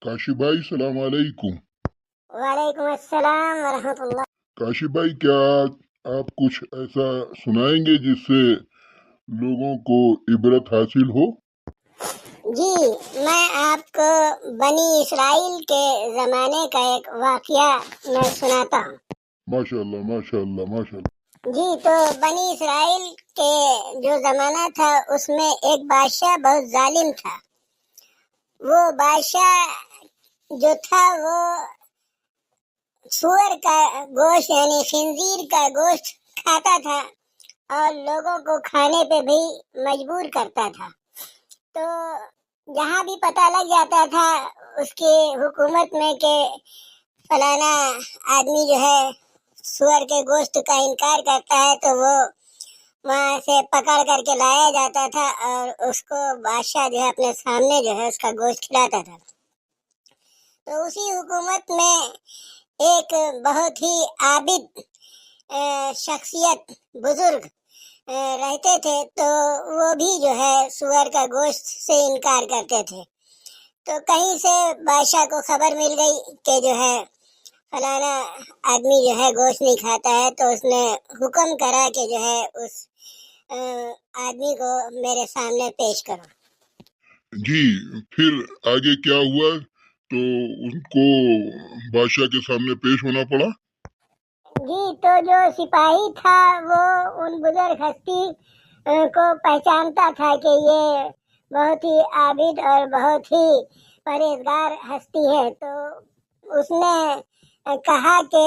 کاشف بھائی السلام علیکم۔ وعلیکم السلام ورحمۃ اللہ۔ کاشف بھائی کیا آپ کچھ ایسا سنائیں گے جس سے لوگوں کو عبرت حاصل ہو؟ جی، میں آپ کو بنی اسرائیل کے زمانے کا ایک واقعہ میں سناتا ہوں۔ ماشاء اللہ ماشاء اللہ ماشاء اللہ۔ جی، تو بنی اسرائیل کے جو زمانہ تھا اس میں ایک بادشاہ بہت ظالم تھا۔ وہ بادشاہ جو تھا وہ سور کا گوشت یعنی خنزیر کا گوشت کھاتا تھا اور لوگوں کو کھانے پہ بھی مجبور کرتا تھا۔ تو جہاں بھی پتہ لگ جاتا تھا اس کی حکومت میں کہ فلانا آدمی جو ہے سور کے گوشت کا انکار کرتا ہے تو وہ وہاں سے پکڑ کر کے لایا جاتا تھا اور اس کو بادشاہ جو ہے اپنے سامنے جو ہے اس کا گوشت کھلاتا تھا۔ تو اسی حکومت میں ایک بہت ہی عابد شخصیت بزرگ رہتے تھے، تو وہ بھی جو ہے سور کا گوشت سے انکار کرتے تھے۔ تو کہیں سے بادشاہ کو خبر مل گئی کہ جو ہے فلانا آدمی جو ہے گوشت نہیں کھاتا ہے، تو اس نے حکم کرا کہ جو ہے اس آدمی کو میرے سامنے پیش کرو۔ جی، پھر آگے کیا ہوا؟ تو ان کو بادشاہ کے سامنے پیش ہونا پڑا۔ جی، تو جو سپاہی تھا وہ ان بزرگ ہستی کو پہچانتا تھا کہ یہ بہت ہی عابد اور بہت ہی پرہیزگار ہستی ہے، تو اس نے کہا کہ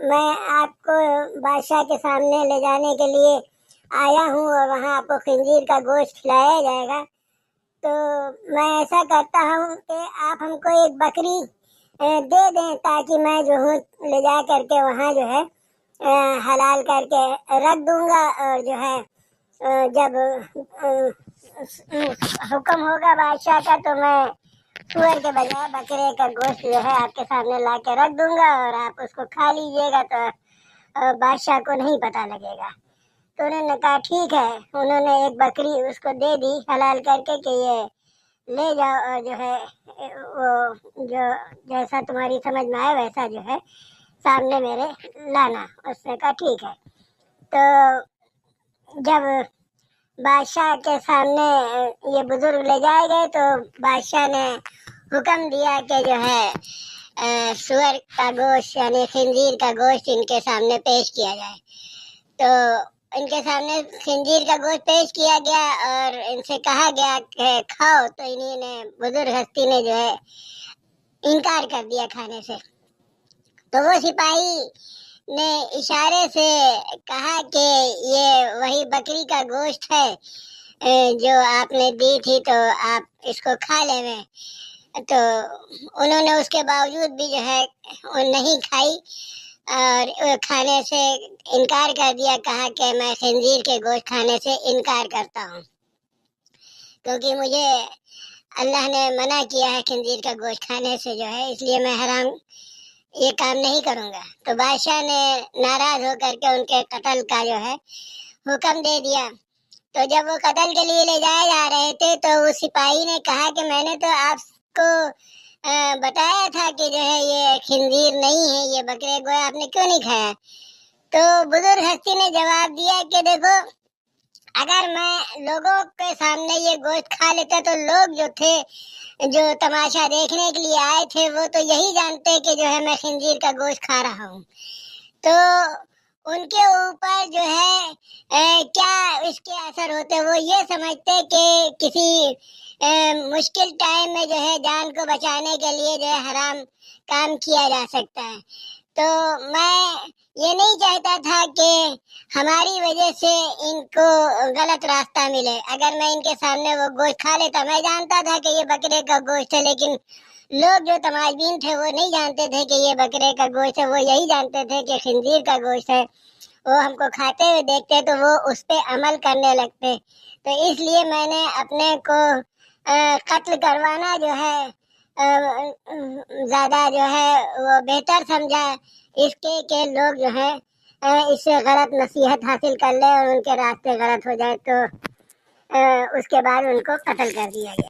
میں آپ کو بادشاہ کے سامنے لے جانے کے لیے آیا ہوں اور وہاں آپ کو خنزیر کا گوشت کھلایا جائے گا، تو میں ایسا کرتا ہوں کہ آپ ہم کو ایک بکری دے دیں تاکہ میں جو ہوں لے جا کر کے وہاں جو ہے حلال کر کے رکھ دوں گا، اور جو ہے جب حکم ہوگا بادشاہ کا تو میں سور کے بجائے بکرے کا گوشت جو ہے آپ کے سامنے لا کے رکھ دوں گا اور آپ اس کو کھا لیجیے گا، تو بادشاہ کو نہیں پتہ لگے گا۔ تو انہوں نے کہا ٹھیک ہے۔ انہوں نے ایک بکری اس کو دے دی حلال کر کے کہ یہ لے جاؤ اور جو ہے وہ جو جیسا تمہاری سمجھ میں آئے ویسا جو ہے سامنے میرے لانا۔ اس نے کہا ٹھیک ہے۔ تو جب بادشاہ کے سامنے یہ بزرگ لے جائے گئے تو بادشاہ نے حکم دیا کہ جو ہے سور کا گوشت یعنی خنزیر کا گوشت ان کے سامنے پیش کیا جائے۔ تو ان کے سامنے خنزیر کا گوشت پیش کیا گیا اور ان سے کہا گیا کہ کھاؤ، تو انہی نے بزرگ ہستی نے جو ہے انکار کر دیا کھانے سے۔ تو وہ سپاہی نے اشارے سے کہا کہ یہ وہی بکری کا گوشت ہے جو آپ نے دی تھی، تو آپ اس کو کھا لیں۔ تو انہوں نے اس کے باوجود بھی جو ہے نہیں کھائی اور کھانے سے انکار کر دیا، کہا کہ میں خنزیر کے گوشت کھانے سے انکار کرتا ہوں کیونکہ مجھے اللہ نے منع کیا ہے خنزیر کا گوشت کھانے سے جو ہے، اس لیے میں حرام یہ کام نہیں کروں گا۔ تو بادشاہ نے ناراض ہو کر کے ان کے قتل کا جو ہے حکم دے دیا۔ تو جب وہ قتل کے لیے لے جائے جا رہے تھے تو وہ سپاہی نے کہا کہ میں نے تو آپ کو بتایا تھا کہ جو ہے یہ خنزیر نہیں ہے، یہ بکرے گویا آپ نے کیوں نہیں کھایا؟ تو بزرگ ہستی نے جواب دیا کہ دیکھو، اگر میں لوگوں کے سامنے یہ گوشت کھا لیتا تو لوگ جو تھے جو تماشا دیکھنے کے لیے آئے تھے وہ تو یہی جانتے کہ جو ہے میں خنزیر کا گوشت کھا رہا ہوں، تو ان کے اوپر جو ہے کیا اس کے اثر ہوتے، وہ یہ سمجھتے کہ کسی مشکل ٹائم میں جو ہے جان کو بچانے کے لیے جو ہے حرام کام کیا جا سکتا ہے۔ تو میں یہ نہیں چاہتا تھا کہ ہماری وجہ سے ان کو غلط راستہ ملے۔ اگر میں ان کے سامنے وہ گوشت کھا لیتا، میں جانتا تھا کہ یہ بکرے کا گوشت ہے، لیکن لوگ جو تماشبین تھے وہ نہیں جانتے تھے کہ یہ بکرے کا گوشت ہے، وہ یہی جانتے تھے کہ خنزیر کا گوشت ہے۔ وہ ہم کو کھاتے ہوئے دیکھتے تو وہ اس پہ عمل کرنے لگتے، تو اس لیے میں نے اپنے کو قتل کروانا جو ہے زیادہ جو ہے وہ بہتر سمجھا اس کے کہ لوگ جو ہے اس سے غلط نصیحت حاصل کر لے اور ان کے راستے غلط ہو جائے، تو اس کے بعد ان کو قتل کر دیا گیا۔